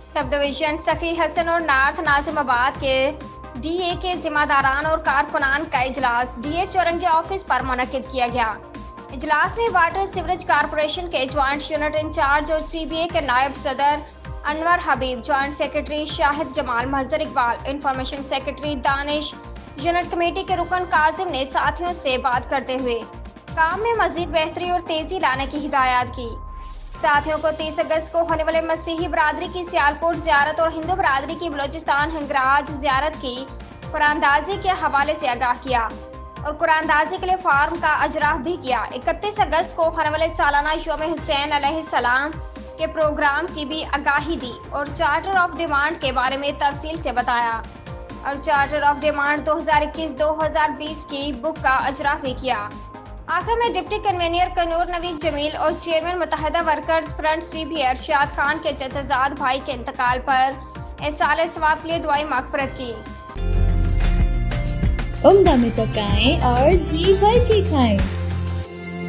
Sub division सखी हसन और north Nazimabad के डीए के जिम्मेदारान और कारकुनान का इजलास डीए चौरंगी ऑफिस पर मुनक्किद किया गया। इजलास में वाटर सीवरेज कारपोरेशन के ज्वाइंट यूनिट इंचार्ज और सीबीए के नायब सदर Anwar Habib, joint secretary Shahid Jamal, Mazhar Iqbal, information secretary Danish, unit committee के रुकन काजिम ने साथियों से बात करते हुए काम में मजीद बेहतरी और तेजी लाने की हिदायत की। साथियों को 30 अगस्त को होने वाले मसीही बरादरी की सियालकोट ज़ियारत और हिंदू बरादरी की बलोचिस्तान हिंगराज ज़ियारत की कुरानदाजी के हवाले से आगाह किया और कुरानदाजी के लिए फार्म का अजराह भी किया। 31 अगस्त को होने वाले सालाना यौम हुसैन अलैहिस्सलाम के प्रोग्राम की भी आगाही दी और चार्टर ऑफ डिमांड के बारे में तफसील से बताया और चार्टर ऑफ डिमांड 2021-2020 की बुक का अजराह भी किया। आखिर में डिप्टी कन्वीनर कनूर नवीद जमील और चेयरमैन मुत्तहिदा workers front CB Arshad Khan के चचाजाद भाई के इंतकाल पर इस साल सवाब के लिए दुआई मगफरत की। उम्दा में पकाएं और जी भर के खाएं।